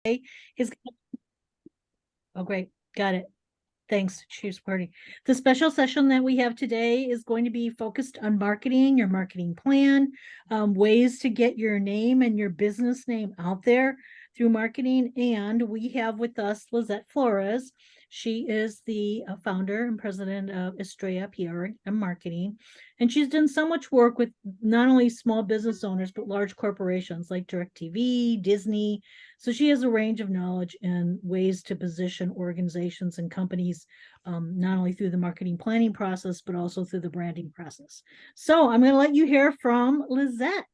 is, oh, great. Got it. Thanks. Cheers, party. The special session that we have today is going to be focused on marketing, your marketing plan, ways to get your name and your business name out there through marketing. And we have with us Lizette Flores. She is the founder and president of Estrella PR and Marketing. And she's done so much work with not only small business owners, but large corporations like DirecTV, Disney. So she has a range of knowledge and ways to position organizations and companies, not only through the marketing planning process, but also through the branding process. So I'm going to let you hear from Lizette.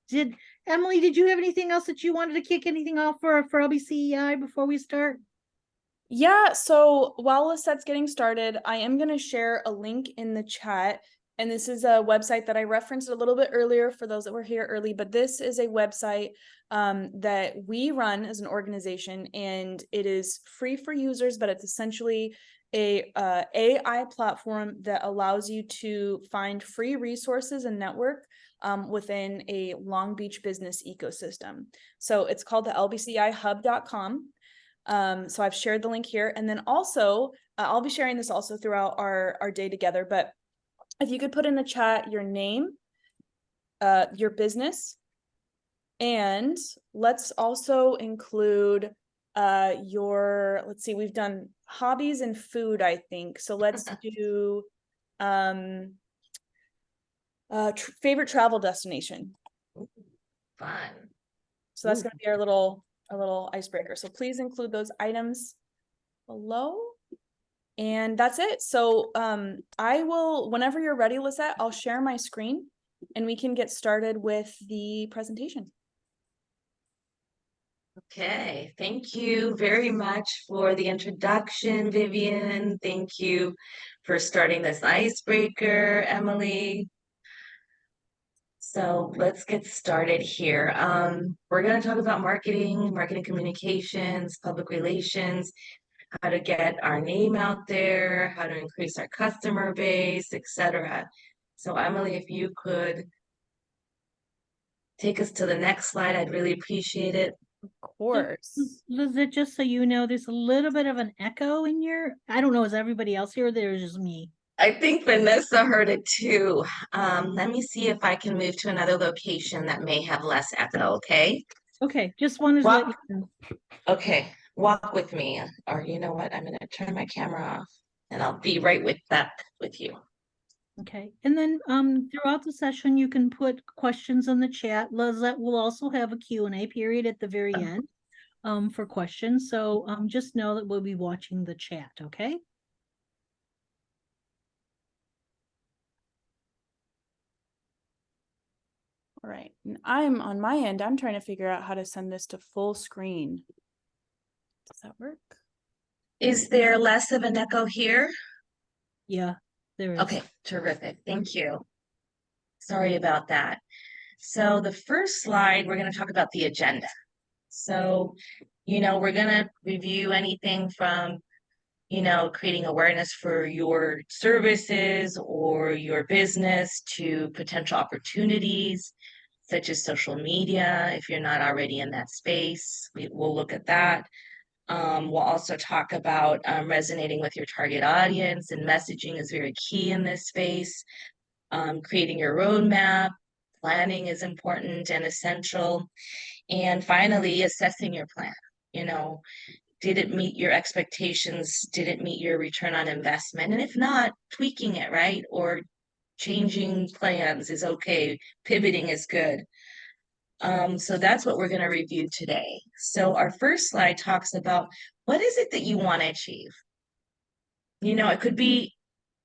Emily, did you have anything else that you wanted to kick anything off for LBCEI before we start? Yeah, so while Lisette's getting started, I am going to share a link in the chat. And this is a website that I referenced a little bit earlier for those that were here early, but this is a website that we run as an organization, and it is free for users, but it's essentially a AI platform that allows you to find free resources and network within a Long Beach business ecosystem. So it's called the lbcihub.com. So I've shared the link here, and then also I'll be sharing this also throughout our day together, but if you could put in the chat your name, your business, and let's also include let's see, we've done hobbies and food, I think. So let's do favorite travel destination. Fun. So that's going to be our little icebreaker. So please include those items below. And that's it. So I will, whenever you're ready, Lisette, I'll share my screen and we can get started with the presentation. Okay, thank you very much for the introduction, Vivian. Thank you for starting this icebreaker, Emily. So let's get started here. We're going to talk about marketing communications, public relations, how to get our name out there, how to increase our customer base, etc. So Emily, if you could take us to the next slide, I'd really appreciate it. Of course. Lizette, just so you know, there's a little bit of an echo in I don't know, is everybody else here or there's just me? I think Vanessa heard it too. Let me see if I can move to another location that may have less echo, okay? Okay, just wanted to let you know. Okay, walk with me. Or you know what? I'm going to turn my camera off and I'll be right with you. Okay, and then throughout the session, you can put questions in the chat. Lizette will also have a Q&A period at the very end for questions. So just know that we'll be watching the chat, okay? All right, and I'm on my end, I'm trying to figure out how to send this to full screen. Does that work? Is there less of an echo here? Yeah, there is. Okay, terrific. Thank you. Sorry about that. So the first slide, we're going to talk about the agenda. So, we're going to review anything from, creating awareness for your services or your business to potential opportunities, such as social media. If you're not already in that space, we'll look at that. We'll also talk about resonating with your target audience, and messaging is very key in this space. Creating your roadmap, planning is important and essential. And finally, assessing your plan. Did it meet your expectations? Did it meet your return on investment? And if not, tweaking it, right? Or changing plans is okay. Pivoting is good. So that's what we're going to review today. So our first slide talks about what is it that you want to achieve? It could be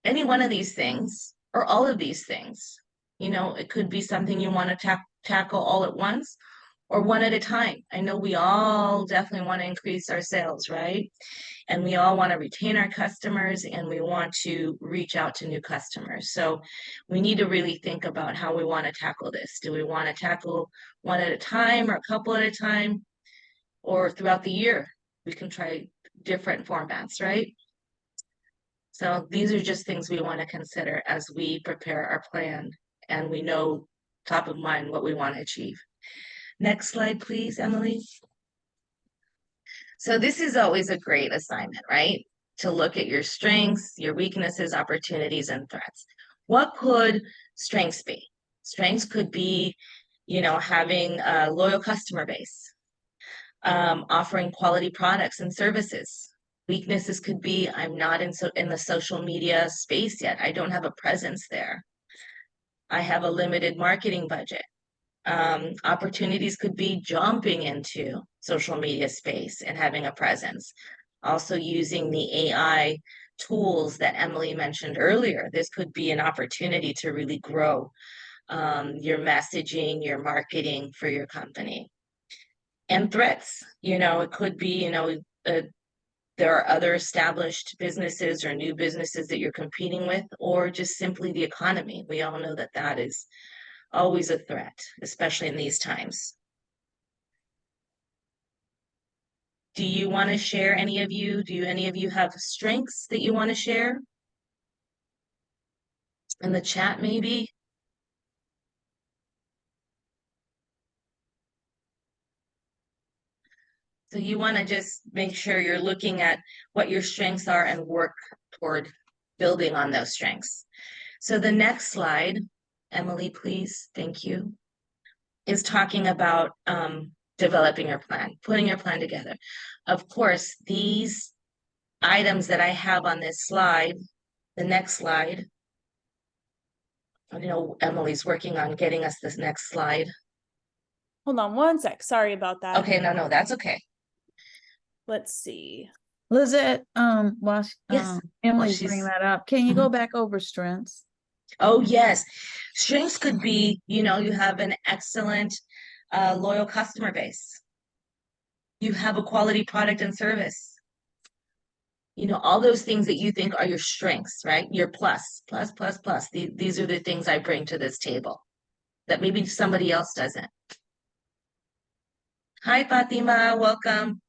any one of these things or all of these things. It could be something you want to tackle all at once or one at a time. I know we all definitely want to increase our sales, right? And we all want to retain our customers and we want to reach out to new customers. So we need to really think about how we want to tackle this. Do we want to tackle one at a time or a couple at a time, or throughout the year? We can try different formats, right? So these are just things we want to consider as we prepare our plan and we know top of mind what we want to achieve. Next slide, please, Emily. So this is always a great assignment, right? To look at your strengths, your weaknesses, opportunities, and threats. What could strengths be? Strengths could be, having a loyal customer base, offering quality products and services. Weaknesses could be, I'm not in the social media space yet. I don't have a presence there. I have a limited marketing budget. Opportunities could be jumping into social media space and having a presence. Also using the AI tools that Emily mentioned earlier. This could be an opportunity to really grow your messaging, your marketing for your company. And threats, it could be, there are other established businesses or new businesses that you're competing with, or just simply the economy. We all know that that is always a threat, especially in these times. Do you want to share, any of you? Do any of you have strengths that you want to share? In the chat, maybe? So you want to just make sure you're looking at what your strengths are and work toward building on those strengths. So the next slide, Emily, please, thank you, is talking about developing your plan, putting your plan together. Of course, these items that I have on this slide, the next slide, I know Emily's working on getting us this next slide. Hold on one sec. Sorry about that. Okay, no, that's okay. Let's see. Lizette, while Yes. Emily's she's- bringing that up, can you go back over strengths? Oh, yes. Strengths could be, you have an excellent, loyal customer base. You have a quality product and service. All those things that you think are your strengths, right? Your plus. These are the things I bring to this table that maybe somebody else doesn't. Hi, Fatima, welcome.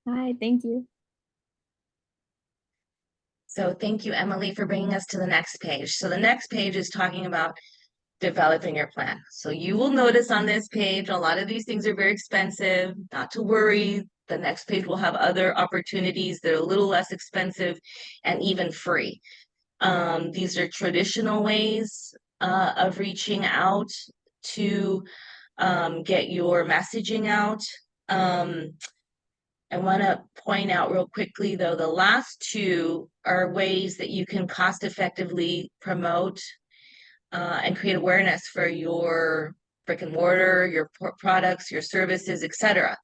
Hi, thank you. So thank you, Emily, for bringing us to the next page. So the next page is talking about developing your plan. So you will notice on this page, a lot of these things are very expensive. Not to worry, the next page will have other opportunities that are a little less expensive and even free. These are traditional ways of reaching out to get your messaging out. I want to point out real quickly, though, the last two are ways that you can cost effectively promote and create awareness for your brick and mortar, your products, your services, etc.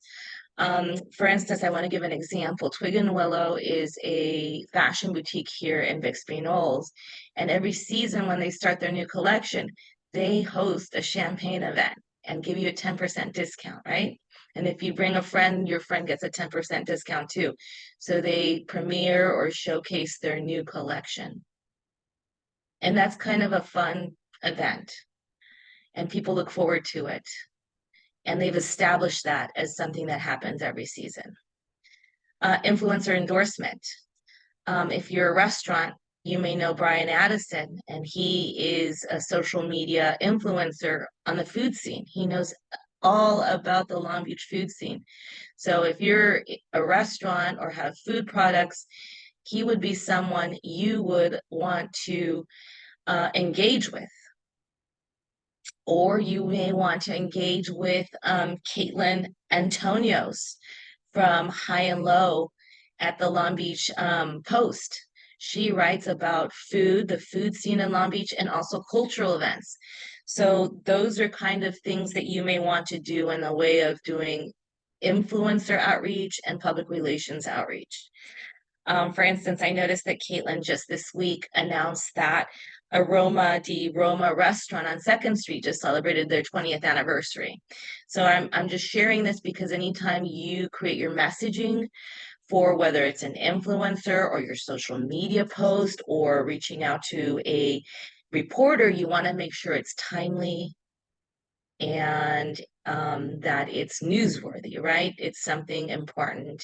For instance, I want to give an example. Twig and Willow is a fashion boutique here in Bixby Knolls, and every season when they start their new collection, they host a champagne event and give you a 10% discount, right? And if you bring a friend, your friend gets a 10% discount too. So they premiere or showcase their new collection. And that's kind of a fun event. And people look forward to it. And they've established that as something that happens every season. Influencer endorsement. If you're a restaurant, you may know Brian Addison, and he is a social media influencer on the food scene. He knows all about the Long Beach food scene. So if you're a restaurant or have food products, he would be someone you would want to engage with. Or you may want to engage with Caitlin Antonios from High and Low at the Long Beach Post. She writes about food, the food scene in Long Beach, and also cultural events. So those are kind of things that you may want to do in the way of doing influencer outreach and public relations outreach. For instance, I noticed that Caitlin just this week announced that Aroma di Roma restaurant on 2nd Street just celebrated their 20th anniversary. So I'm just sharing this because anytime you create your messaging for whether it's an influencer or your social media post or reaching out to a reporter, you want to make sure it's timely and that it's newsworthy, right? It's something important.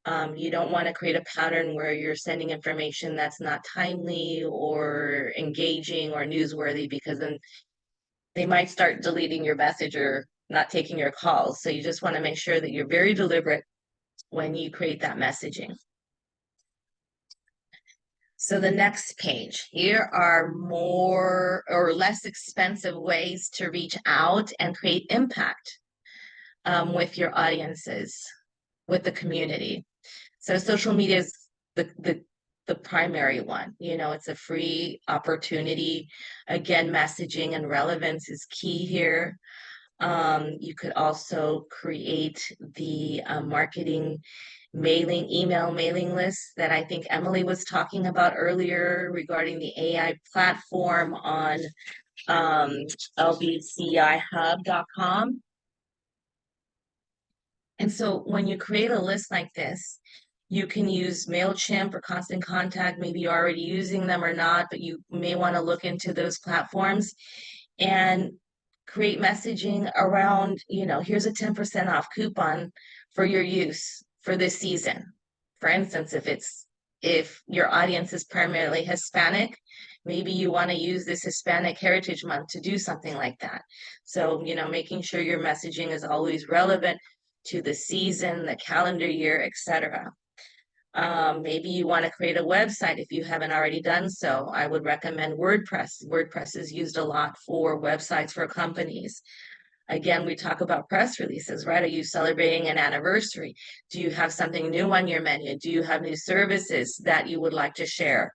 You don't want to create a pattern where you're sending information that's not timely or engaging or newsworthy, because then they might start deleting your message or not taking your calls. So you just want to make sure that you're very deliberate when you create that messaging. So the next page, here are more or less expensive ways to reach out and create impact with your audiences, with the community. So social media is the primary one. You know, it's a free opportunity. Again, messaging and relevance is key here. You could also create the marketing email mailing list that I think Emily was talking about earlier regarding the AI platform on lbcihub.com. And so when you create a list like this, you can use MailChimp or Constant Contact. Maybe you're already using them or not, but you may want to look into those platforms and create messaging around, you know, here's a 10% off coupon for your use for this season. For instance, if your audience is primarily Hispanic, maybe you want to use this Hispanic Heritage Month to do something like that. So, you know, making sure your messaging is always relevant to the season, the calendar year, etc. Maybe you want to create a website if you haven't already done so. I would recommend WordPress. WordPress is used a lot for websites for companies. Again, we talk about press releases, right? Are you celebrating an anniversary? Do you have something new on your menu? Do you have new services that you would like to share?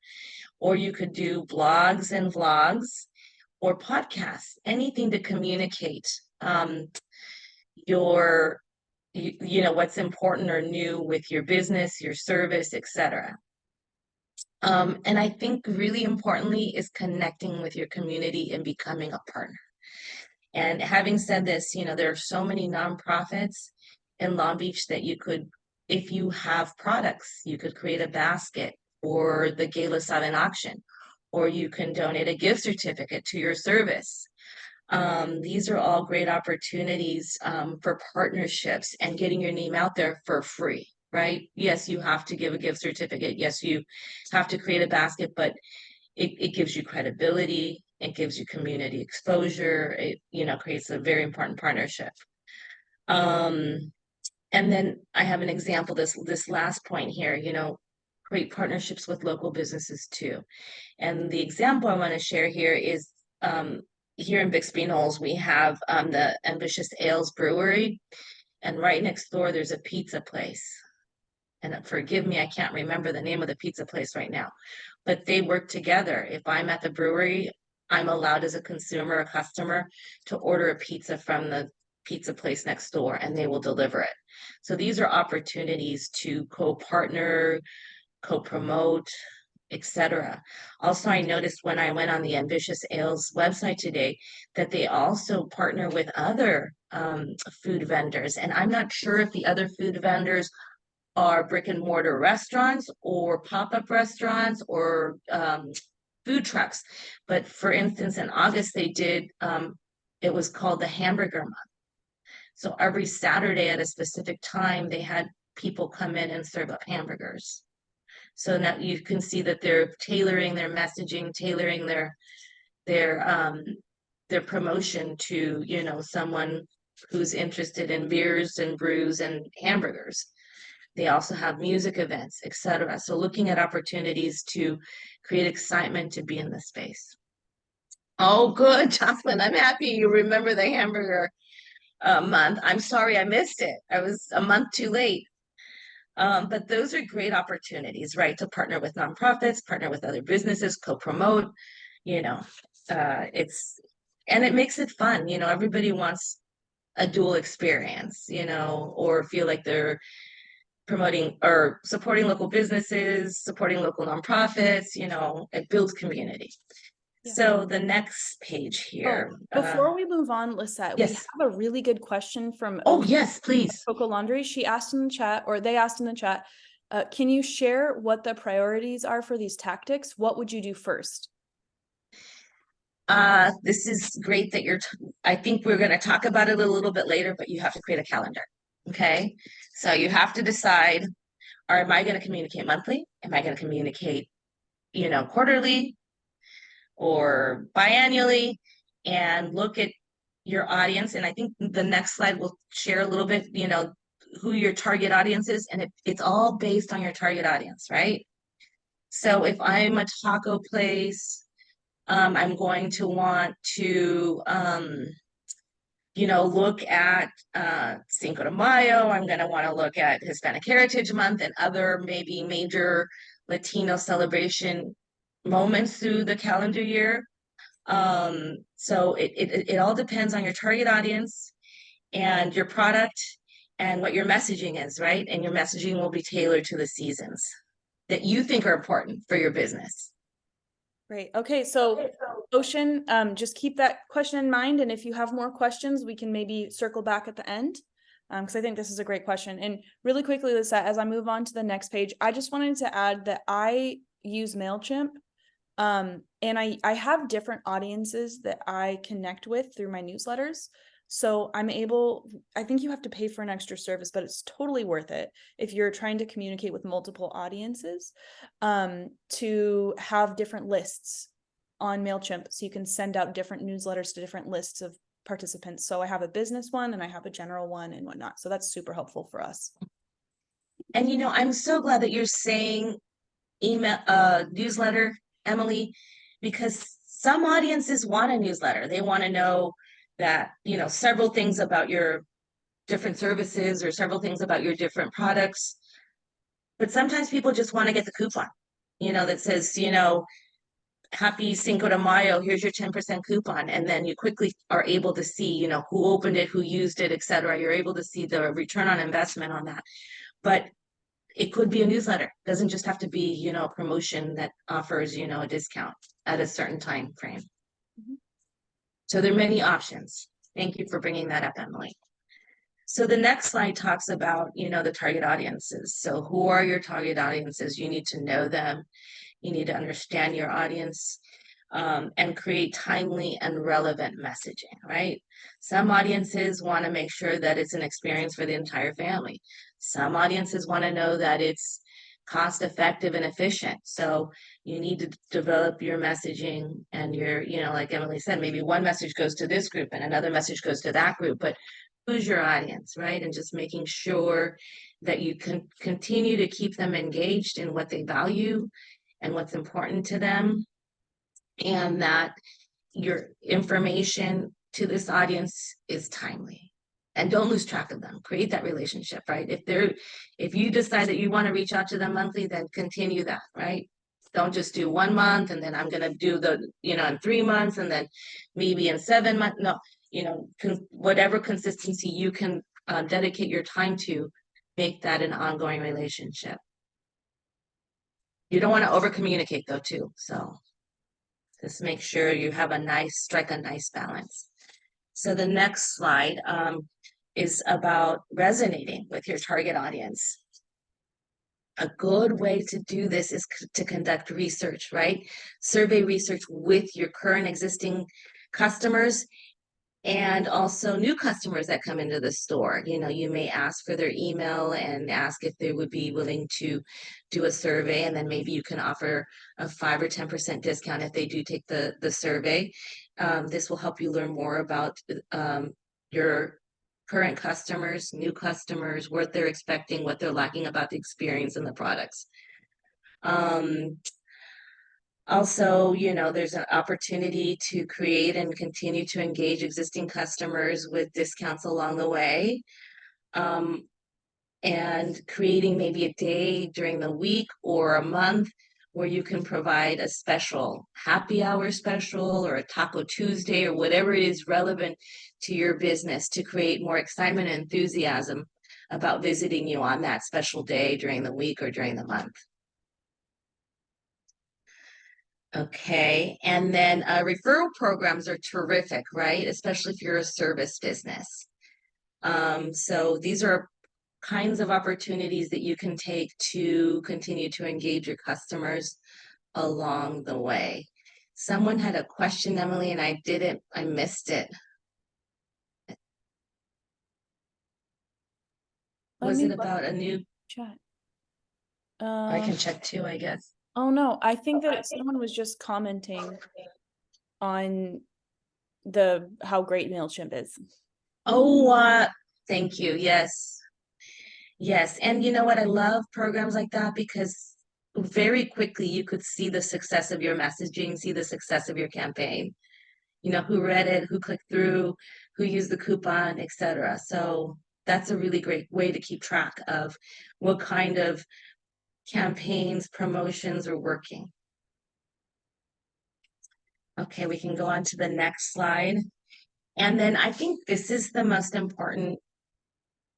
Or you could do blogs and vlogs or podcasts, anything to communicate you know, what's important or new with your business, your service, etc. And I think really importantly is connecting with your community and becoming a partner. And having said this, you know, there are so many nonprofits in Long Beach that you could, if you have products, you could create a basket or the Gala 7 auction, or you can donate a gift certificate to your service. These are all great opportunities for partnerships and getting your name out there for free, right? Yes, you have to give a gift certificate. Yes, you have to create a basket, but it gives you credibility. It gives you community exposure. It, you know, creates a very important partnership. And then I have an example, this last point here, you know, create partnerships with local businesses too. And the example I want to share here is here in Bixby Knolls, we have the Ambitious Ales Brewery, and right next door, there's a pizza place. And forgive me, I can't remember the name of the pizza place right now, but they work together. If I'm at the brewery, I'm allowed as a consumer, a customer, to order a pizza from the pizza place next door, and they will deliver it. So these are opportunities to co-partner, co-promote, etc. Also, I noticed when I went on the Ambitious Ales website today that they also partner with other food vendors. And I'm not sure if the other food vendors are brick and mortar restaurants or pop-up restaurants or food trucks. But for instance, in August, they did, it was called the Hamburger Month. So every Saturday at a specific time, they had people come in and serve up hamburgers. So now you can see that they're tailoring their messaging, tailoring their promotion to, you know, someone who's interested in beers and brews and hamburgers. They also have music events, etc. So looking at opportunities to create excitement to be in the space. Oh, good, Jocelyn. I'm happy you remember the hamburger month. I'm sorry I missed it. I was a month too late. But those are great opportunities, right? To partner with nonprofits, partner with other businesses, co-promote, you know, and it makes it fun. You know, everybody wants a dual experience, you know, or feel like they're promoting or supporting local businesses, supporting local nonprofits, you know, it builds community. Yeah. So the next page here. Before we move on, Lisette, yes. we have a really good question from yes, please. Coco Laundry. She asked in the chat, or they asked in the chat, can you share what the priorities are for these tactics? What would you do first? This is great that I think we're going to talk about it a little bit later, but you have to create a calendar. Okay. So you have to decide, or am I going to communicate monthly? Am I going to communicate, you know, quarterly or biannually? And look at your audience, and I think the next slide will share a little bit, who your target audience is, and it's all based on your target audience, right? So if I'm a taco place, I'm going to want to, look at Cinco de Mayo. I'm going to want to look at Hispanic Heritage Month and other maybe major Latino celebration moments through the calendar year. So it all depends on your target audience and your product and what your messaging is, right? And your messaging will be tailored to the seasons that you think are important for your business. Great. Okay, so Ocean, just keep that question in mind, and if you have more questions, we can maybe circle back at the end, because I think this is a great question. And really quickly, Lisa, as I move on to the next page, I just wanted to add that I use MailChimp, and I have different audiences that I connect with through my newsletters. So I think you have to pay for an extra service, but it's totally worth it if you're trying to communicate with multiple audiences, to have different lists on MailChimp. So you can send out different newsletters to different lists of participants. So I have a business one and I have a general one and whatnot. So that's super helpful for us. And I'm so glad that you're saying email, newsletter, Emily, because some audiences want a newsletter. They want to know that, several things about your different services or several things about your different products. But sometimes people just want to get the coupon, that says, happy Cinco de Mayo, here's your 10% coupon. And then you quickly are able to see, who opened it, who used it, et cetera. You're able to see the return on investment on that. But it could be a newsletter. It doesn't just have to be, a promotion that offers, a discount at a certain time frame. Mm-hmm. So there are many options. Thank you for bringing that up, Emily. So the next slide talks about, the target audiences. So who are your target audiences? You need to know them. You need to understand your audience, and create timely and relevant messaging, right? Some audiences want to make sure that it's an experience for the entire family. Some audiences want to know that it's cost effective and efficient. So you need to develop your messaging and your, like Emily said, maybe one message goes to this group and another message goes to that group, but who's your audience, right? And just making sure that you can continue to keep them engaged in what they value and what's important to them, and that your information to this audience is timely. And don't lose track of them. Create that relationship, right? If you decide that you want to reach out to them monthly, then continue that, right? Don't just do 1 month and then I'm going to do in 3 months and then maybe in 7 months. No, whatever consistency you can dedicate your time to, make that an ongoing relationship. You don't want to over communicate though too. So just make sure you have strike a nice balance. So the next slide is about resonating with your target audience. A good way to do this is to conduct research, right? Survey research with your current existing customers and also new customers that come into the store. You may ask for their email and ask if they would be willing to do a survey, and then maybe you can offer a 5 or 10% discount if they do take the survey. This will help you learn more about your current customers, new customers, what they're expecting, what they're liking about the experience and the products. Also, there's an opportunity to create and continue to engage existing customers with discounts along the way. And creating maybe a day during the week or a month where you can provide a special happy hour special or a Taco Tuesday or whatever it is relevant to your business to create more excitement and enthusiasm about visiting you on that special day during the week or during the month. Okay, and then referral programs are terrific, right? Especially if you're a service business. So these are kinds of opportunities that you can take to continue to engage your customers along the way. Someone had a question, Emily, and I missed it. Was it about a new Chat? I can check too, I guess. Oh no, I think that someone was just commenting on how great MailChimp is. Oh, thank you. Yes. Yes. And you know what? I love programs like that because very quickly you could see the success of your messaging, see the success of your campaign. You know, who read it, who clicked through, who used the coupon, etc. So that's a really great way to keep track of what kind of campaigns, promotions are working. Okay, we can go on to the next slide. And then I think this is the most important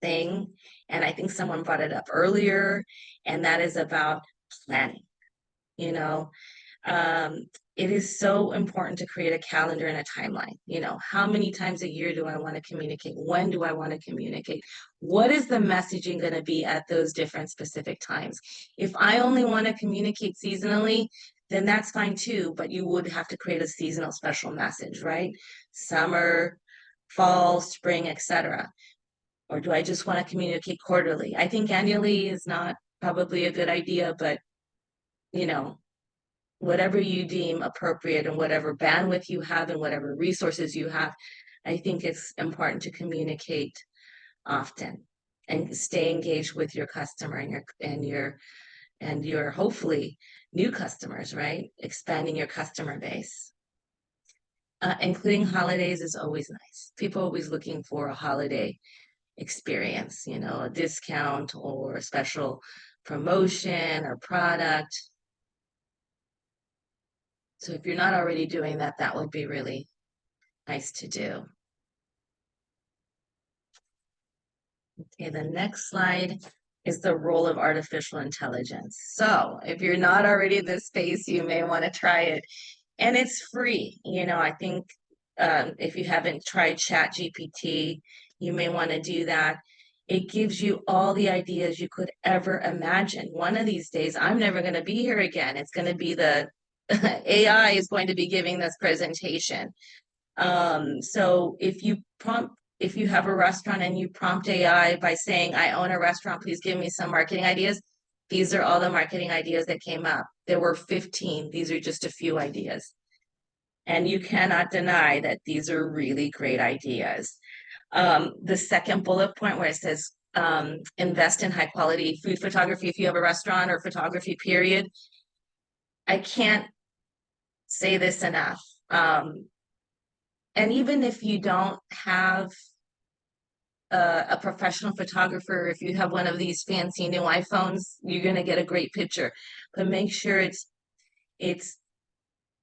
thing, and I think someone brought it up earlier, and that is about planning. You know, it is so important to create a calendar and a timeline. You know, how many times a year do I want to communicate? When do I want to communicate? What is the messaging going to be at those different specific times? If I only want to communicate seasonally, then that's fine too, but you would have to create a seasonal special message, right? Summer, fall, spring, etc. Or do I just want to communicate quarterly? I think annually is not probably a good idea, but you know, whatever you deem appropriate and whatever bandwidth you have and whatever resources you have, I think it's important to communicate often and stay engaged with your customer and your hopefully new customers, right? Expanding your customer base. Including holidays is always nice. People are always looking for a holiday experience, you know, a discount or a special promotion or product. So if you're not already doing that, that would be really nice to do. Okay, the next slide is the role of artificial intelligence. So if you're not already in this space, you may want to try it. And it's free. You know, I think if you haven't tried ChatGPT, you may want to do that. It gives you all the ideas you could ever imagine. One of these days, I'm never going to be here again. It's going to be the AI is going to be giving this presentation. So if you have a restaurant and you prompt AI by saying, I own a restaurant, please give me some marketing ideas. These are all the marketing ideas that came up. There were 15. These are just a few ideas. And you cannot deny that these are really great ideas. The second bullet point where it says, invest in high quality food photography if you have a restaurant or photography period. I can't say this enough. And even if you don't have a professional photographer, if you have one of these fancy new iPhones, you're going to get a great picture. But make sure it's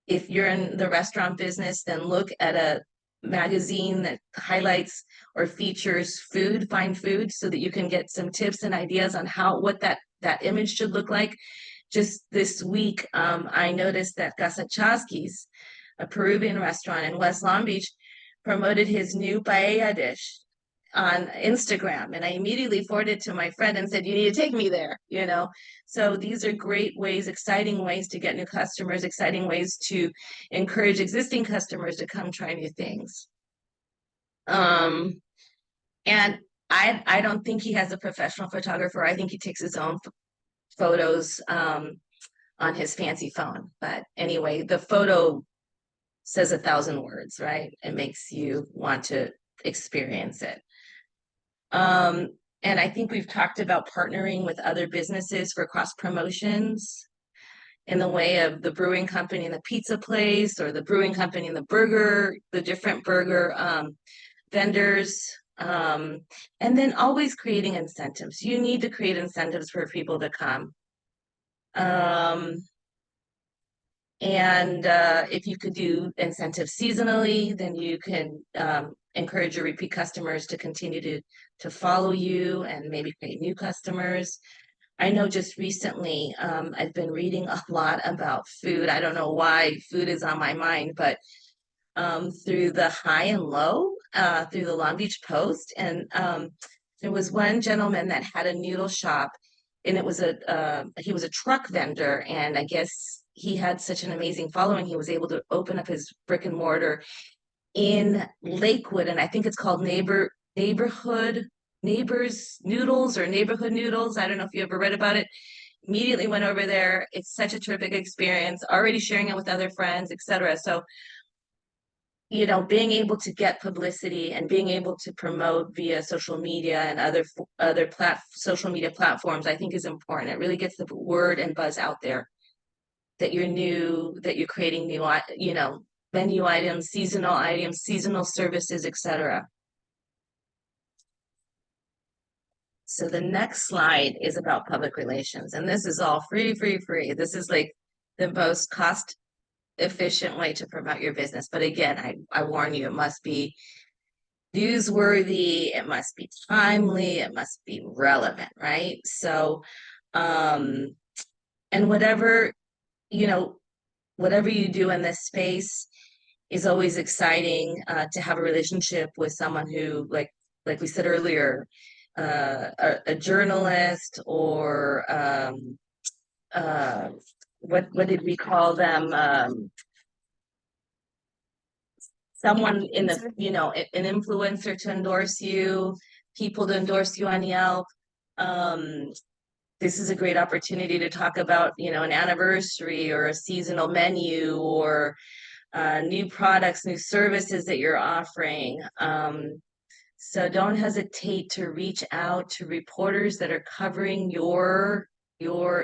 if you're in the restaurant business, then look at a magazine that highlights or features food, fine food, so that you can get some tips and ideas on what that image should look like. Just this week, I noticed that Casa Chasqui's, a Peruvian restaurant in West Long Beach, promoted his new paella dish on Instagram. And I immediately forwarded it to my friend and said, you need to take me there, you know? So these are great ways, exciting ways to get new customers, exciting ways to encourage existing customers to come try new things. And I don't think he has a professional photographer. I think he takes his own photos on his fancy phone. But anyway, the photo says 1,000 words, right? It makes you want to experience it. And I think we've talked about partnering with other businesses for cross promotions in the way of the brewing company and the pizza place, or the brewing company and the different burger vendors. And then always creating incentives. You need to create incentives for people to come. And if you could do incentives seasonally, then you can encourage your repeat customers to continue to follow you and maybe create new customers. I know just recently I've been reading a lot about food. I don't know why food is on my mind, but through the High and Low, through the Long Beach Post, and there was one gentleman that had a noodle shop, and he was a truck vendor, and I guess he had such an amazing following, he was able to open up his brick and mortar in Lakewood, and I think it's called Neighborhood Noodles or Neighborhood Noodles. I don't know if you ever read about it. Immediately went over there. It's such a terrific experience, already sharing it with other friends, etc. So you know, being able to get publicity and being able to promote via social media and other social media platforms, I think is important. It really gets the word and buzz out there that you're new, that you're creating new, you know, menu items, seasonal services, etc. So the next slide is about public relations, and this is all free. This is like the most cost efficient way to promote your business. But again, I warn you, it must be newsworthy, it must be timely, it must be relevant, right? So, and whatever, you know, whatever you do in this space is always exciting, to have a relationship with someone who, like we said earlier, a journalist, or what did we call them? Someone in the, you know, an influencer to endorse you, people to endorse you on Yelp. This is a great opportunity to talk about, you know, an anniversary or a seasonal menu, or new products, new services that you're offering. So don't hesitate to reach out to reporters that are covering your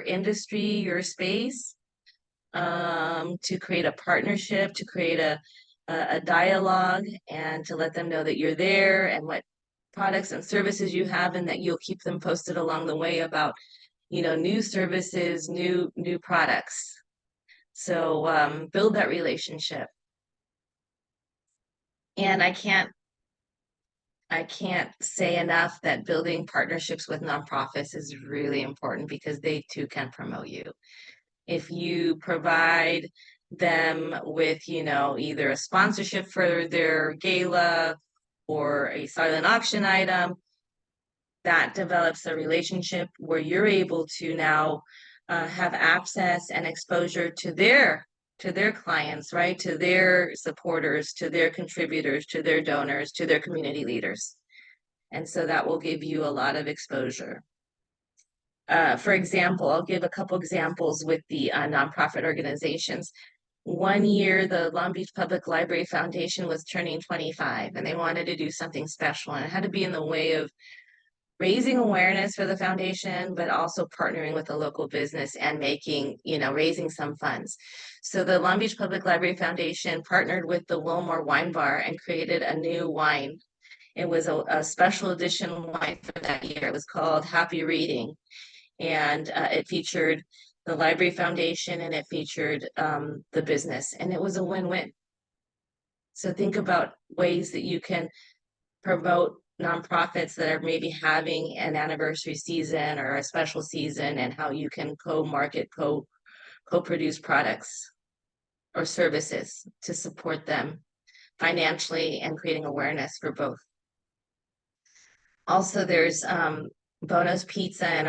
industry, your space, to create a partnership, to create a dialogue, and to let them know that you're there and what products and services you have, and that you'll keep them posted along the way about, you know, new services, new products. So build that relationship. And I can't say enough that building partnerships with nonprofits is really important, because they too can promote you. If you provide them with, you know, either a sponsorship for their gala or a silent auction item, that develops a relationship where you're able to now have access and exposure to their clients, right? To their supporters, to their contributors, to their donors, to their community leaders. And so that will give you a lot of exposure. For example, I'll give a couple examples with the nonprofit organizations. One year, the Long Beach Public Library Foundation was turning 25, and they wanted to do something special, and it had to be in the way of raising awareness for the foundation, but also partnering with a local business and making, you know, raising some funds. So the Long Beach Public Library Foundation partnered with the Wilmore Wine Bar and created a new wine. It was a special edition wine for that year. It was called Happy Reading. And it featured the Library Foundation, and it featured the business, and it was a win-win. So think about ways that you can promote nonprofits that are maybe having an anniversary season or a special season, and how you can co-market, co-produce products or services to support them financially and creating awareness for both. Also, there's Bono's Pizza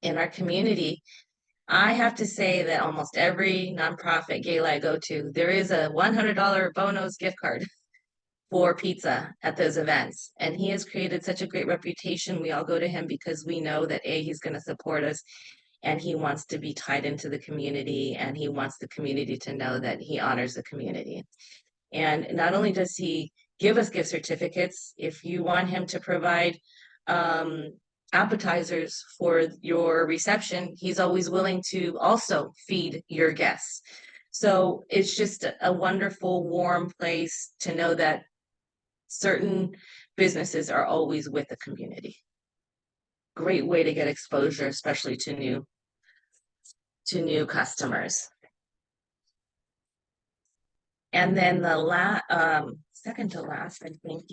in our community. I have to say that almost every nonprofit gala I go to, there is a $100 Bono's gift card for pizza at those events. And he has created such a great reputation. We all go to him because we know that he's going to support us, and he wants to be tied into the community, and he wants the community to know that he honors the community. And not only does he give us gift certificates, if you want him to provide appetizers for your reception, he's always willing to also feed your guests. So it's just a wonderful, warm place to know that certain businesses are always with the community. Great way to get exposure, especially to new customers. And then the second to last, I think,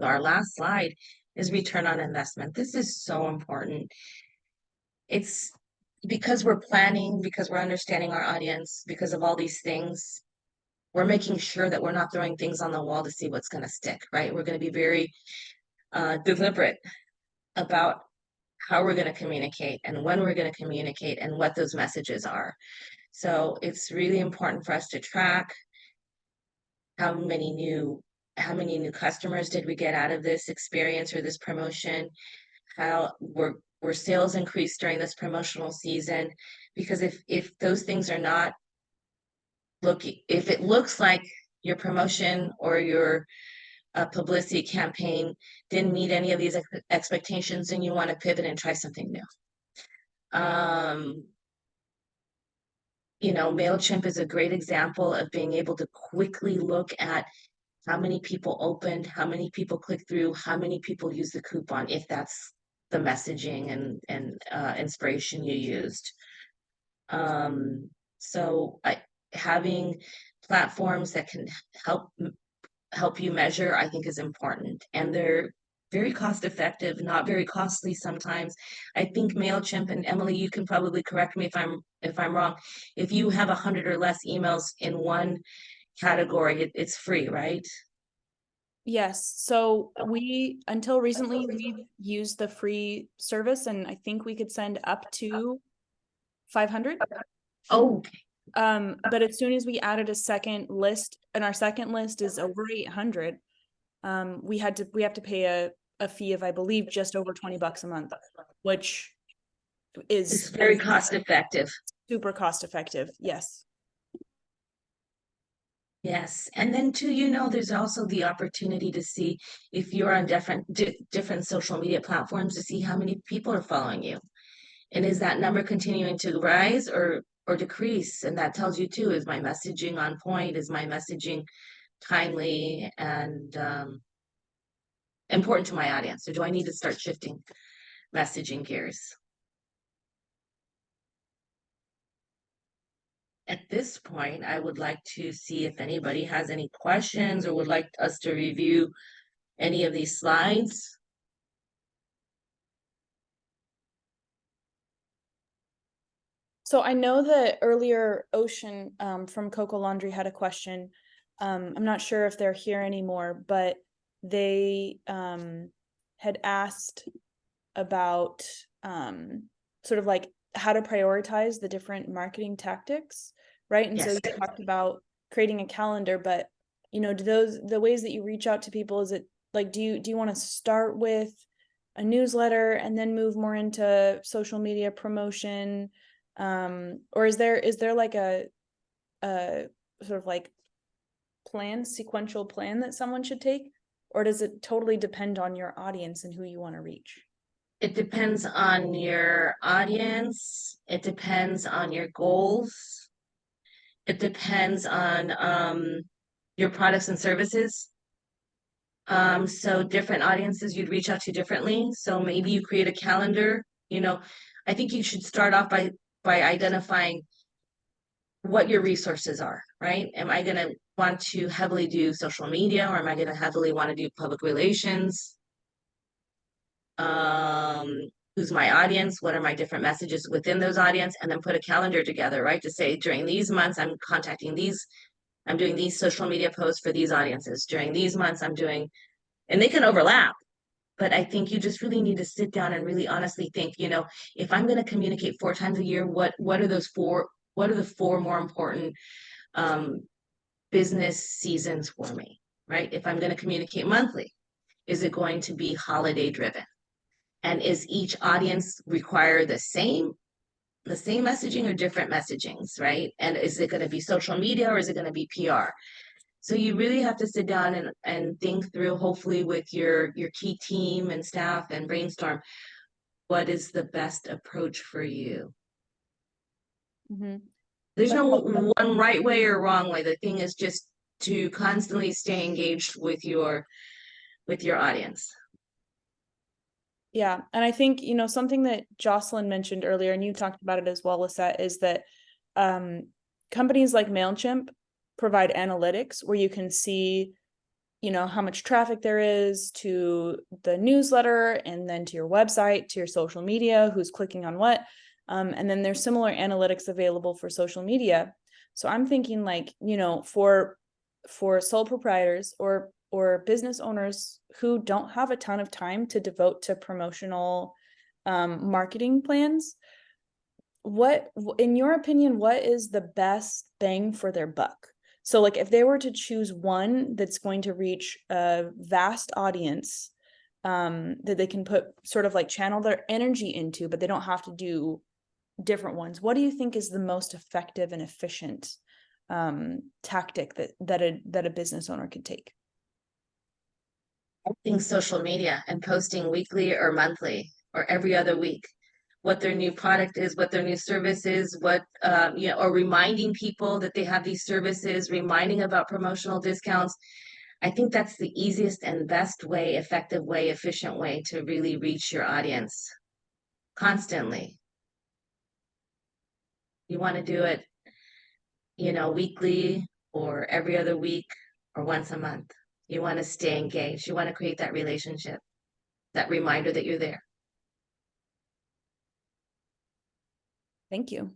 our last slide is return on investment. This is so important. It's because we're planning, because we're understanding our audience, because of all these things, we're making sure that we're not throwing things on the wall to see what's going to stick, right? We're going to be very deliberate about how we're going to communicate and when we're going to communicate and what those messages are. So it's really important for us to track how many new customers did we get out of this experience or this promotion? How were sales increased during this promotional season? Because if those things are not if it looks like your promotion or your publicity campaign didn't meet any of these expectations and you want to pivot and try something new. You know, MailChimp is a great example of being able to quickly look at how many people opened, how many people clicked through, how many people use the coupon, if that's the messaging and inspiration you used. So having platforms that can help you measure, I think, is important, and they're very cost effective, not very costly sometimes. I think MailChimp, and Emily, you can probably correct me if I'm wrong. If you have 100 or less emails in one category, it's free, right? Yes, so until recently, we've used the free service, and I think we could send up to 500. Oh, But as soon as we added a second list, and our second list is over 800, we have to pay a fee of, I believe, just over $20 a month, which is it's very cost effective. super cost effective. Yes. Yes, and then too, you know, there's also the opportunity to see if you're on different social media platforms, to see how many people are following you, and is that number continuing to rise or decrease? And that tells you too, is my messaging on point? Is my messaging timely and important to my audience, or do I need to start shifting messaging gears? At this point, I would like to see if anybody has any questions or would like us to review any of these slides. So I know that earlier Ocean from Coco Laundry had a question. I'm not sure if they're here anymore, but they had asked about sort of like how to prioritize the different marketing tactics, right? And so Yes. you talked about creating a calendar, but you know, the ways that you reach out to people, is it like, do you want to start with a newsletter and then move more into social media promotion? Or is there like a sort of like sequential plan that someone should take? Or does it totally depend on your audience and who you want to reach? It depends on your audience. It depends on your goals. It depends on your products and services. So different audiences you'd reach out to differently. So maybe you create a calendar. You know, I think you should start off by identifying what your resources are, right? Am I going to want to heavily do social media, or am I going to heavily want to do public relations? Who's my audience? What are my different messages within those audience? And then put a calendar together, right? To say during these months, I'm doing these social media posts for these audiences. During these months, I'm doing, and they can overlap. But I think you just really need to sit down and really honestly think, you know, if I'm going to communicate 4 times a year, what are the 4 more important business seasons for me, right? If I'm going to communicate monthly, is it going to be holiday driven? And is each audience require the same messaging or different messagings, right? And is it going to be social media or is it going to be PR? So you really have to sit down and think through, hopefully with your key team and staff, and brainstorm what is the best approach for you. Mm-hmm. There's no one right way or wrong way. The thing is just to constantly stay engaged with your audience. Yeah. And I think, you know, something that Jocelyn mentioned earlier, and you talked about it as well, Lisette, is that companies like MailChimp provide analytics where you can see, you know, how much traffic there is to the newsletter, and then to your website, to your social media, who's clicking on what. And then there's similar analytics available for social media. So I'm thinking, like, you know, for sole proprietors or business owners who don't have a ton of time to devote to promotional marketing plans, what, in your opinion, what is the best bang for their buck? So like, if they were to choose one that's going to reach a vast audience, that they can put sort of like channel their energy into, but they don't have to do different ones, what do you think is the most effective and efficient tactic that a business owner could take? I think social media and posting weekly or monthly or every other week what their new product is, what their new service is, or reminding people that they have these services, reminding about promotional discounts. I think that's the easiest and best way, effective way, efficient way to really reach your audience constantly. You want to do it, weekly or every other week or once a month. You want to stay engaged. You want to create that relationship, that reminder that you're there. Thank you.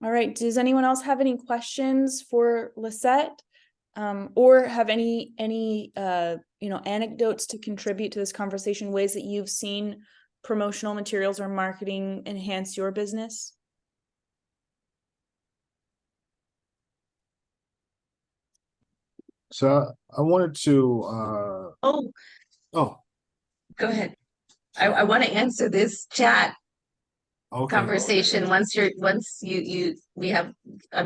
All right. Does anyone else have any questions for Lisette? Or have any anecdotes to contribute to this conversation, ways that you've seen promotional materials or marketing enhance your business? So I wanted to Oh, oh, go ahead. I want to answer this chat okay. conversation I'm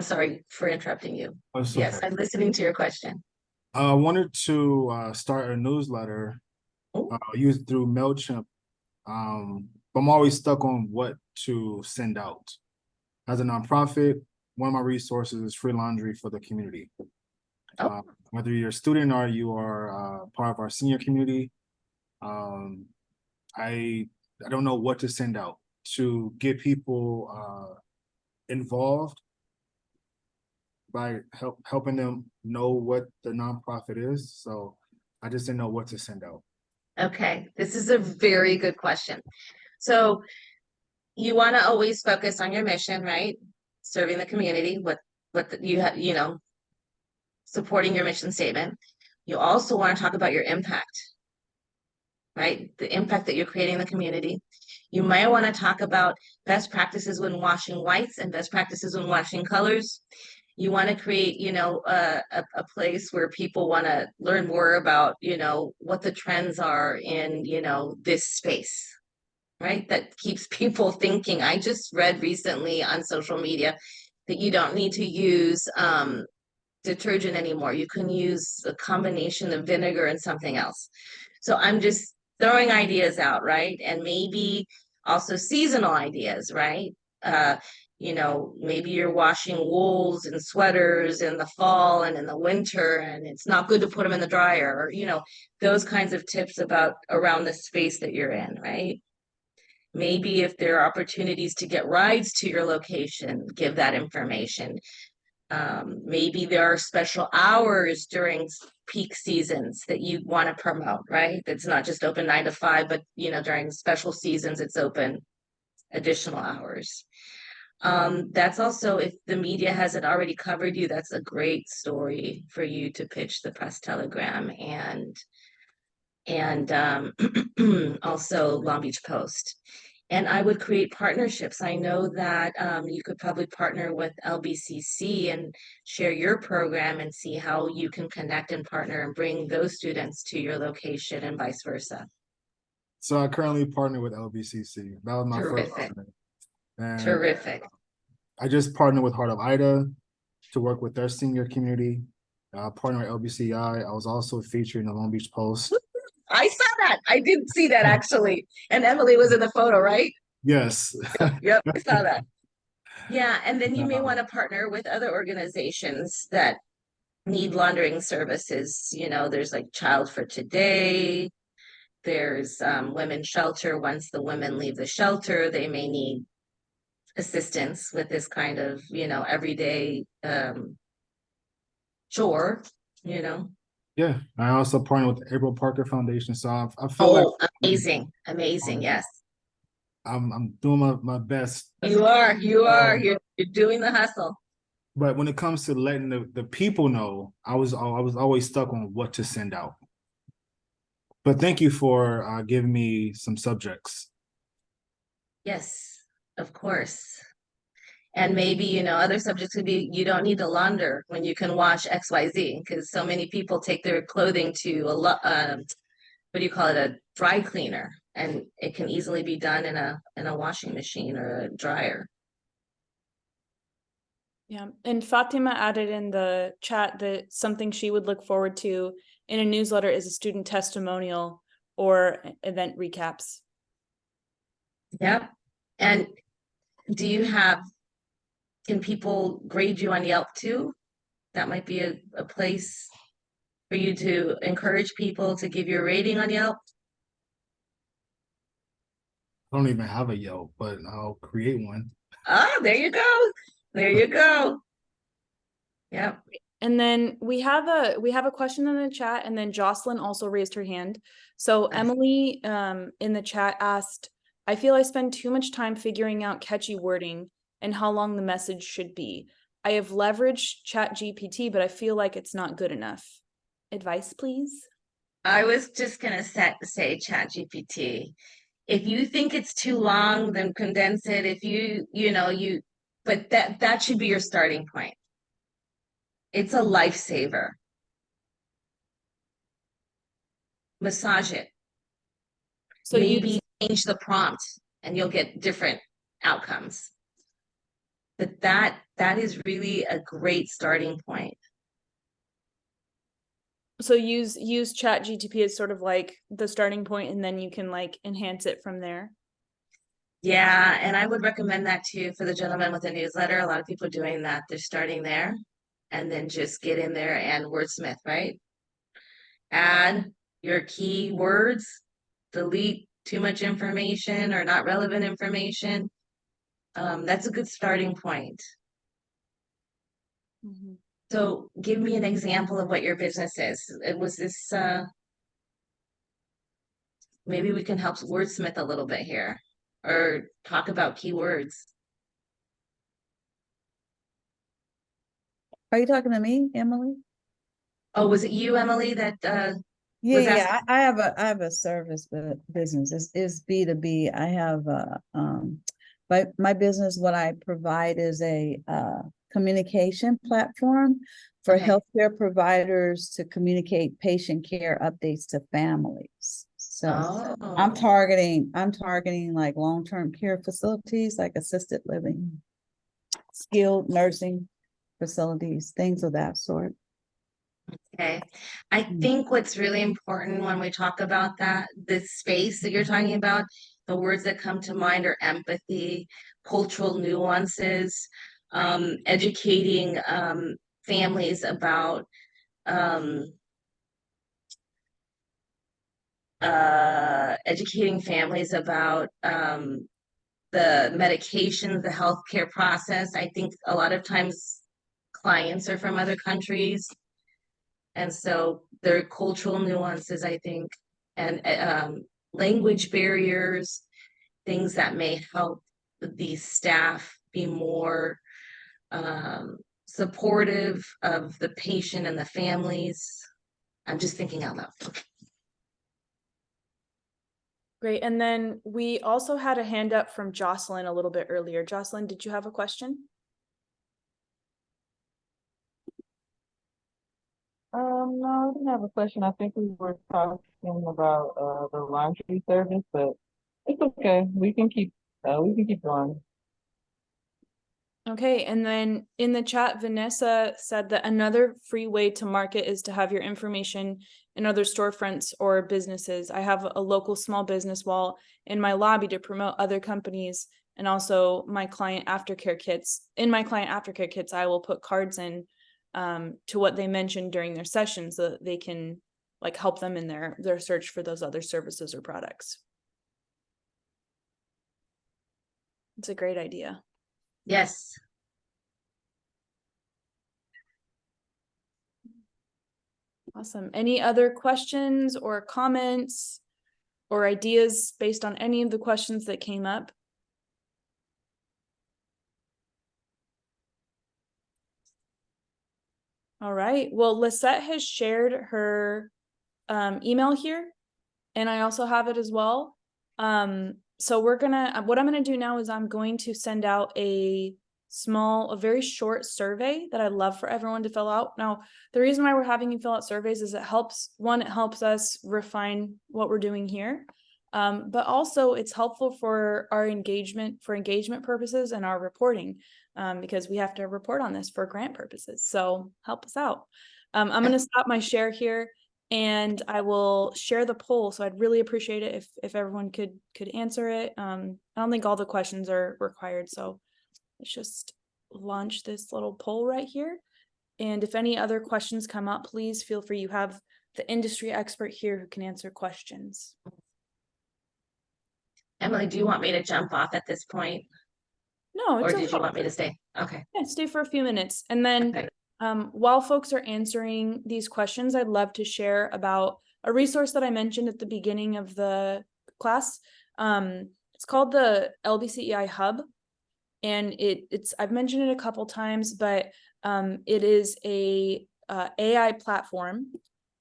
sorry for interrupting you. Oh, it's Yes, okay. I'm listening to your question. I wanted to start a newsletter Oh. used through MailChimp. But I'm always stuck on what to send out. As a nonprofit, one of my resources is free laundry for the community. Oh. Whether you're a student or you are part of our senior community, I don't know what to send out to get people involved by helping them know what the nonprofit is. So I just didn't know what to send out. Okay, this is a very good question. So you want to always focus on your mission, right? Serving the community, you have, supporting your mission statement. You also want to talk about your impact, right? The impact that you're creating in the community. You might want to talk about best practices when washing whites and best practices when washing colors. You want to create, a place where people want to learn more about, what the trends are in, this space, right? That keeps people thinking. I just read recently on social media that you don't need to use detergent anymore. You can use a combination of vinegar and something else. So I'm just throwing ideas out, right? And maybe also seasonal ideas, right? Maybe you're washing wools and sweaters in the fall and in the winter, and it's not good to put them in the dryer, or, those kinds of tips around the space that you're in, right? Maybe if there are opportunities to get rides to your location, give that information. Maybe there are special hours during peak seasons that you want to promote, right? That's not just open 9 to 5, but during special seasons, it's open additional hours. That's also, if the media hasn't already covered you, that's a great story for you to pitch the Press Telegram and also Long Beach Post. And I would create partnerships. I know that you could probably partner with LBCC and share your program and see how you can connect and partner and bring those students to your location and vice versa. So I currently partner with LBCC. That was my first Terrific. partner. And Terrific. I just partnered with Heart of Ida to work with their senior community. Partnered with LBCI. I was also featured in the Long Beach Post. I saw that. I did see that actually. And Emily was in the photo, right? Yes. Yep, I saw that. Yeah, and then you may want to partner with other organizations that need laundering services. There's like Child for Today. There's Women's Shelter. Once the women leave the shelter, they may need assistance with this kind of, everyday chore, Yeah, I also partner with the April Parker Foundation. So I feel like amazing, yes. I'm doing my best. You are, you're doing the hustle. But when it comes to letting the people know, I was always stuck on what to send out. But thank you for giving me some subjects. Yes, of course. And maybe, other subjects could be, you don't need to launder when you can wash XYZ, because so many people take their clothing to a dry cleaner, and it can easily be done in a washing machine or a dryer. Yeah, and Fatima added in the chat that something she would look forward to in a newsletter is a student testimonial or event recaps. Yep. And can people grade you on Yelp too? That might be a place for you to encourage people to give you a rating on Yelp. I don't even have a Yelp, but I'll create one. Oh, there you go. There you go. Yep. And then we have a question in the chat, and then Jocelyn also raised her hand. So Emily in the chat asked, I feel I spend too much time figuring out catchy wording and how long the message should be. I have leveraged ChatGPT, but I feel like it's not good enough. Advice, please. I was just gonna say ChatGPT. If you think it's too long, then condense it. If but that should be your starting point. It's a lifesaver. Massage it. So Maybe change the prompt and you'll get different outcomes. But that is really a great starting point. So use ChatGPT as sort of like the starting point, and then you can like enhance it from there. Yeah, and I would recommend that too for the gentleman with the newsletter. A lot of people are doing that. They're starting there and then just get in there and wordsmith, right? Add your key words, delete too much information or not relevant information. That's a good starting point. Mm-hmm. So give me an example of what your business is. Was this, maybe we can help wordsmith a little bit here or talk about keywords. Are you talking to me, Emily? Oh, was it you, Emily, that Yeah, was yeah. I have a service business. It's B2B. I have my business, what I provide is a communication platform for Okay. healthcare providers to communicate patient care updates to families. So I'm Oh, targeting like long-term care facilities, like assisted living, skilled nursing facilities, things of that sort. okay. I think what's really important when we talk about this space that you're talking about, the words that come to mind are empathy, cultural nuances, educating families about the medications, the healthcare process. I think a lot of times clients are from other countries. And so there are cultural nuances, I think, and language barriers, things that may help the staff be more supportive of the patient and the families. I'm just thinking out loud. Great. And then we also had a hand up from Jocelyn a little bit earlier. Jocelyn, did you have a question? No, I didn't have a question. I think we were talking about the laundry service, but it's okay. We can keep going. Okay, and then in the chat, Vanessa said that another free way to market is to have your information in other storefronts or businesses. I have a local small business wall in my lobby to promote other companies, and also my client aftercare kits. In my client aftercare kits, I will put cards in to what they mentioned during their session so that they can like help them in their search for those other services or products. It's a great idea. Yes. Awesome. Any other questions or comments or ideas based on any of the questions that came up? All right. Well, Lisette has shared her email here, and I also have it as well. So what I'm gonna do now is I'm going to send out a very short survey that I'd love for everyone to fill out. Now, the reason why we're having you fill out surveys is it helps us refine what we're doing here. But also it's helpful for our engagement purposes and our reporting, because we have to report on this for grant purposes. So help us out. I'm going to stop my share here and I will share the poll. So I'd really appreciate it if everyone could answer it. I don't think all the questions are required. So let's just launch this little poll right here. And if any other questions come up, please feel free. You have the industry expert here who can answer questions. Emily, do you want me to jump off at this point? No, Or it's did you okay. want me to stay? Okay. Yeah, stay for a few minutes. And then Okay. while folks are answering these questions, I'd love to share about a resource that I mentioned at the beginning of the class. It's called the LBCEI Hub. And I've mentioned it a couple times, but it is a AI platform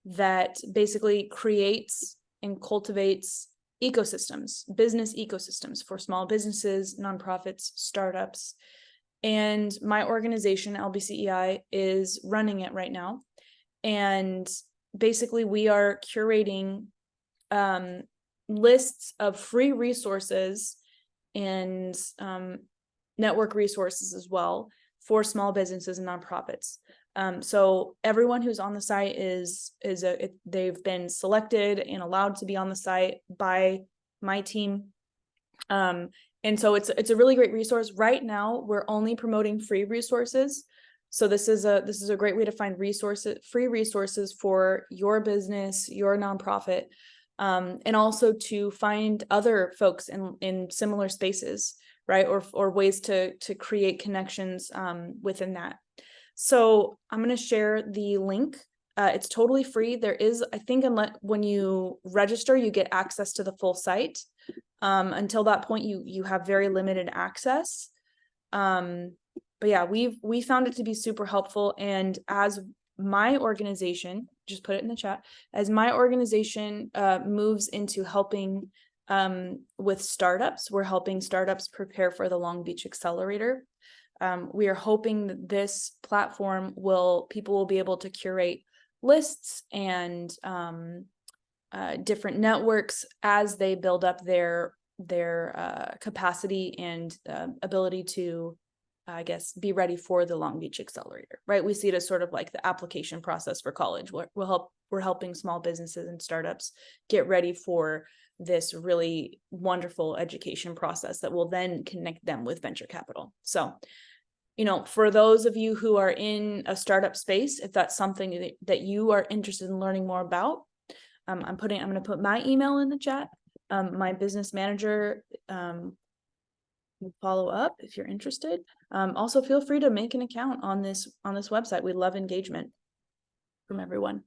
that basically creates and cultivates business ecosystems for small businesses, nonprofits, startups. And my organization, LBCEI, is running it right now. And basically we are curating lists of free resources and network resources as well for small businesses and nonprofits. So everyone who's on the site they've been selected and allowed to be on the site by my team. And so it's a really great resource. Right now, we're only promoting free resources. So this is a great way to find free resources for your business, your nonprofit, and also to find other folks in similar spaces, right? Or ways to create connections within that. So I'm going to share the link. It's totally free. There is, I think, when you register, you get access to the full site. Until that point, you have very limited access. But yeah, we found it to be super helpful. And as my organization, just put it in the chat, as my organization moves into helping with startups, we're helping startups prepare for the Long Beach Accelerator. We are hoping that this platform people will be able to curate lists and different networks as they build up their capacity and ability to, I guess, be ready for the Long Beach Accelerator, right? We see it as sort of like the application process for college. We're helping small businesses and startups get ready for this really wonderful education process that will then connect them with venture capital. So, for those of you who are in a startup space, if that's something that you are interested in learning more about, I'm going to put my email in the chat. My business manager will follow up if you're interested. Also, feel free to make an account on this website. We love engagement from everyone.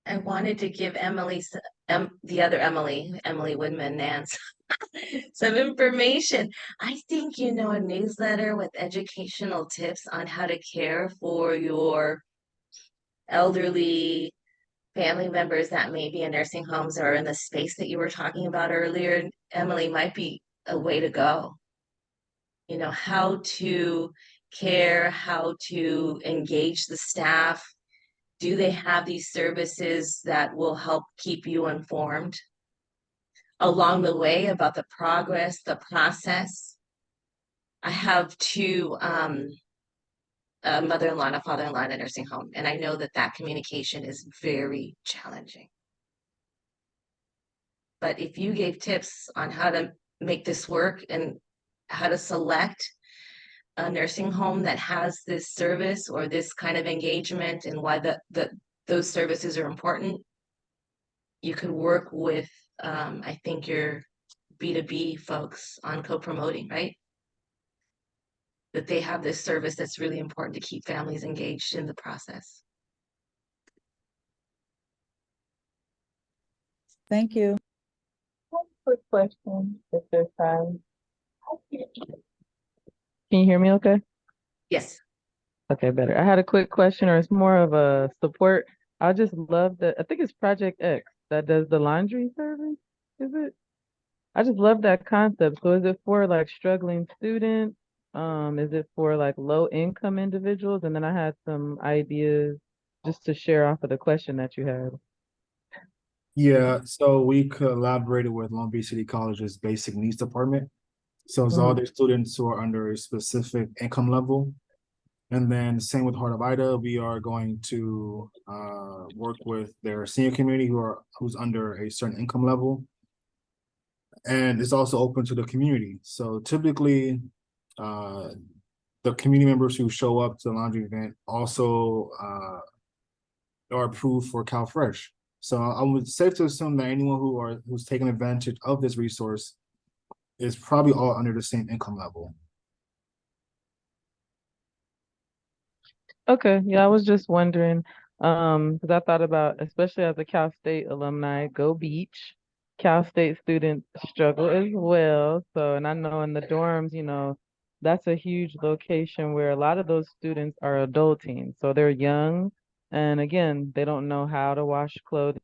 I wanted to give Emily, the other Emily Woodman Nance, some information. I think, a newsletter with educational tips on how to care for your elderly family members that may be in nursing homes or in the space that you were talking about earlier, Emily, might be a way to go. How to care, how to engage the staff. Do they have these services that will help keep you informed along the way about the progress, the process? I have two a mother-in-law and a father-in-law in a nursing home, and I know that communication is very challenging. But if you gave tips on how to make this work and how to select a nursing home that has this service or this kind of engagement and why those services are important, you could work with, I think, your B2B folks on co-promoting, right? That they have this service that's really important to keep families engaged in the process. Thank you. Quick question, if there's time. Can you hear me okay? Yes. Okay, better. I had a quick question, or it's more of a support. I just love that. I think it's Project X that does the laundry service. Is it? I just love that concept. So is it for like struggling students? Is it for like low income individuals? And then I had some ideas just to share off of the question that you had. Yeah, so we collaborated with Long Beach City College's Basic Needs Department. So it's all Mhm. their students who are under a specific income level. And then same with Heart of Ida, we are going to work with their senior community who's under a certain income level. And it's also open to the community. So typically, uh, the community members who show up to the laundry event also are approved for CalFresh. So I would safe to assume that anyone who's taking advantage of this resource is probably all under the same income level. Okay, yeah, I was just wondering, because I thought about, especially as a Cal State alumni, go Beach. Cal State students struggle as well. So, and I know in the dorms, that's a huge location where a lot of those students are adulting. So they're young, and again, they don't know how to wash clothing.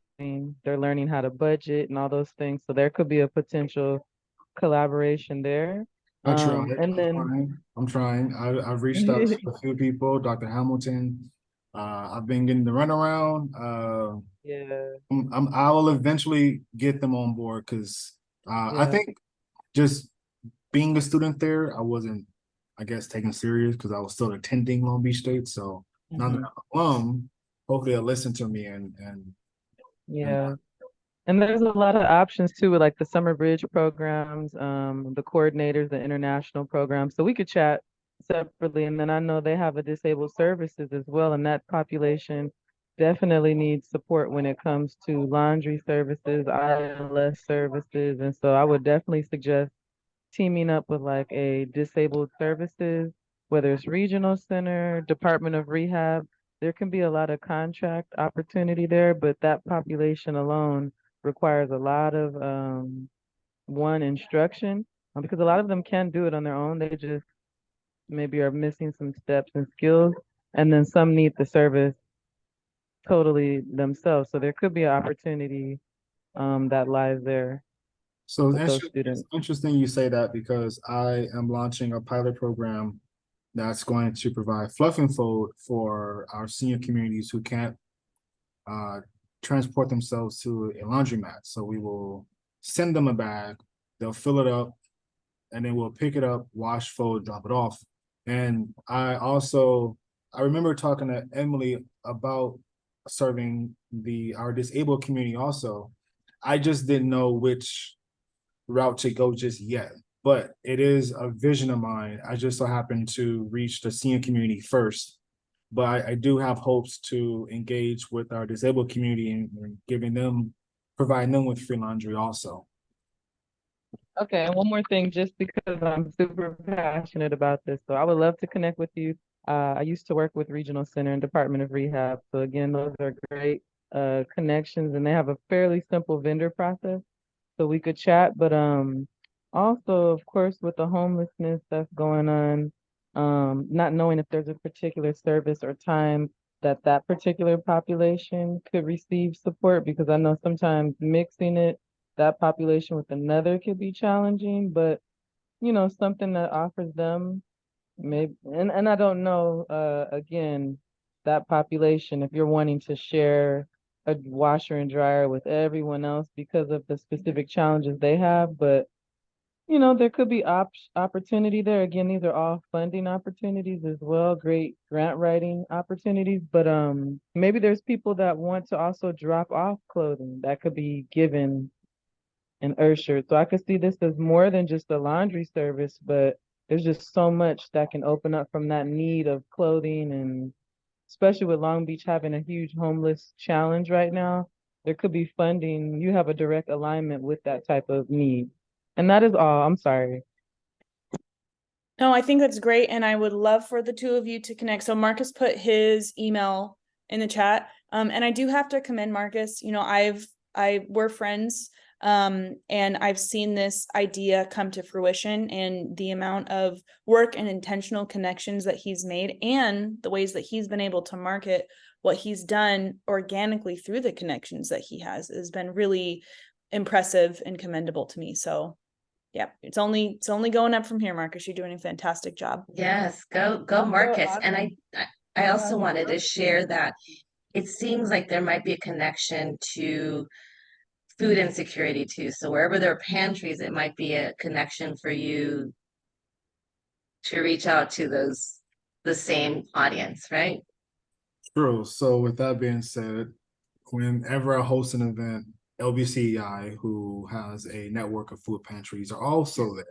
They're learning how to budget and all those things. So there could be a potential collaboration there. I tried. And then I'm trying. I've reached out to a few people, Dr. Hamilton. I've been getting the runaround. yeah, I will eventually get them on board because I yeah. think just being a student there, I wasn't, I guess, taken serious because I was still attending Long Beach State. So now that Mhm. I'm alum, hopefully they'll listen to me and Yeah. And there's a lot of options too with like the summer bridge programs, the coordinators, the international programs. So we could chat separately. And then I know they have a disabled services as well, and that population definitely needs support when it comes to laundry services, ILS services. And so I would definitely suggest teaming up with like a disabled services, whether it's regional center, Department of Rehab. There can be a lot of contract opportunity there, but that population alone requires a lot of one instruction because a lot of them can do it on their own. They just maybe are missing some steps and skills, and then some need the service totally themselves. So there could be an opportunity that lies there so with those it's students. interesting you say that because I am launching a pilot program that's going to provide fluff and fold for our senior communities who can't uh, transport themselves to a laundromat. So we will send them a bag, they'll fill it up, and then we'll pick it up, wash, fold, drop it off. And I remember talking to Emily about serving our disabled community also. I just didn't know which route to go just yet, but it is a vision of mine. I just so happened to reach the senior community first, but I do have hopes to engage with our disabled community and providing them with free laundry also. Okay, and one more thing, just because I'm super passionate about this, so I would love to connect with you. I used to work with Regional Center and Department of Rehab, so again, those are great connections, and they have a fairly simple vendor process, so we could chat. But also, of course, with the homelessness that's going on, not knowing if there's a particular service or time that that particular population could receive support, because I know sometimes mixing that population with another could be challenging, but something that offers them maybe, and I don't know, again, that population, if you're wanting to share a washer and dryer with everyone else because of the specific challenges they have, but there could be opportunity there. Again, these are all funding opportunities as well, great grant writing opportunities, but maybe there's people that want to also drop off clothing that could be given and Ursher. So I could see this as more than just a laundry service, but there's just so much that can open up from that need of clothing, and especially with Long Beach having a huge homeless challenge right now, there could be funding. You have a direct alignment with that type of need. And that is all. I'm sorry. No, I think that's great. And I would love for the two of you to connect. So Marcus put his email in the chat. And I do have to commend Marcus. We're friends. And I've seen this idea come to fruition, and the amount of work and intentional connections that he's made and the ways that he's been able to market what he's done organically through the connections that he has been really impressive and commendable to me. So yeah, it's only going up from here, Marcus. You're doing a fantastic job. Yes, go Marcus. And I also wanted to share that it seems like there might be a connection to food insecurity too. So wherever there are pantries, it might be a connection for you to reach out to the same audience, right? True. So with that being said, whenever I host an event, LBCEI, who has a network of food pantries, are also there.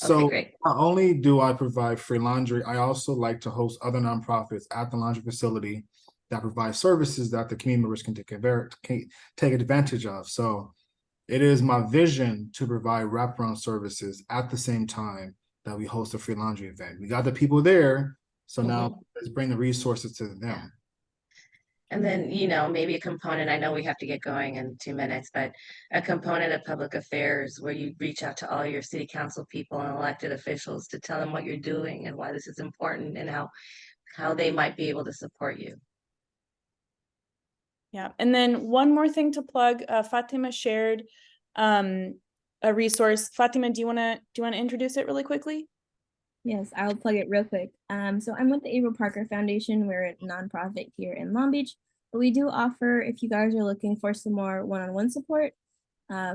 Okay, So great. not only do I provide free laundry, I also like to host other nonprofits at the laundry facility that provide services that the community members can take advantage of. So it is my vision to provide wraparound services at the same time that we host a free laundry event. We got the people there, so now let's bring the resources to them. Yeah. And then, maybe a component, I know we have to get going in 2 minutes, but a component of public affairs where you reach out to all your city council people and elected officials to tell them what you're doing and why this is important and how they might be able to support you. Yeah, and then one more thing to plug, Fatima shared a resource. Fatima, do you wanna introduce it really quickly? Yes, I'll plug it real quick. So I'm with the April Parker Foundation. We're a nonprofit here in Long Beach, but we do offer, if you guys are looking for some more one-on-one support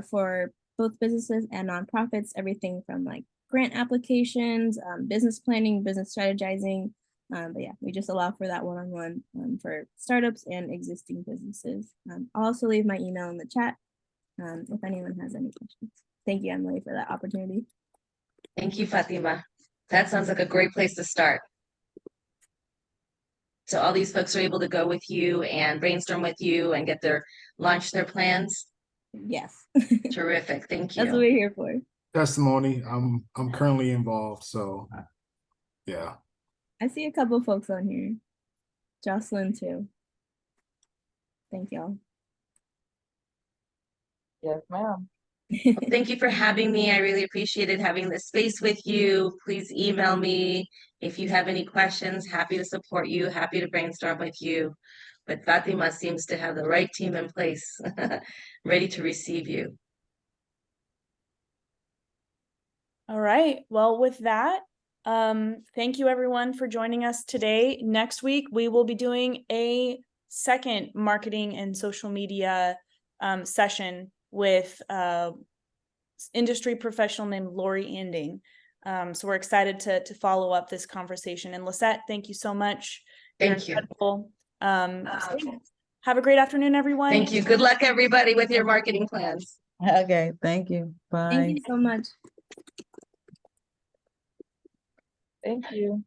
for both businesses and nonprofits, everything from like grant applications, business planning, business strategizing. But yeah, we just allow for that one-on-one for startups and existing businesses. I'll also leave my email in the chat if anyone has any questions. Thank you, Emily, for that opportunity. Thank you, Fatima. That sounds like a great place to start. So all these folks are able to go with you and brainstorm with you and launch their plans. Yes. Terrific. Thank That's what you. we're here for. Testimony. I'm currently involved, so yeah. I see a couple folks on here. Jocelyn too. Thank y'all. Yes, ma'am. Well, thank you for having me. I really appreciated having this space with you. Please email me if you have any questions. Happy to support you. Happy to brainstorm with you. But Fatima seems to have the right team in place, ready to receive you. All right, well, with that, thank you everyone for joining us today. Next week, we will be doing a second marketing and social media session with industry professional named Lori Ending. So we're excited to follow up this conversation. And Lisette, thank you so much. Thank you. So have a great afternoon, everyone. Thank you. Good luck, everybody, with your marketing plans. Okay, thank you. Bye. Thank you so much. Thank you.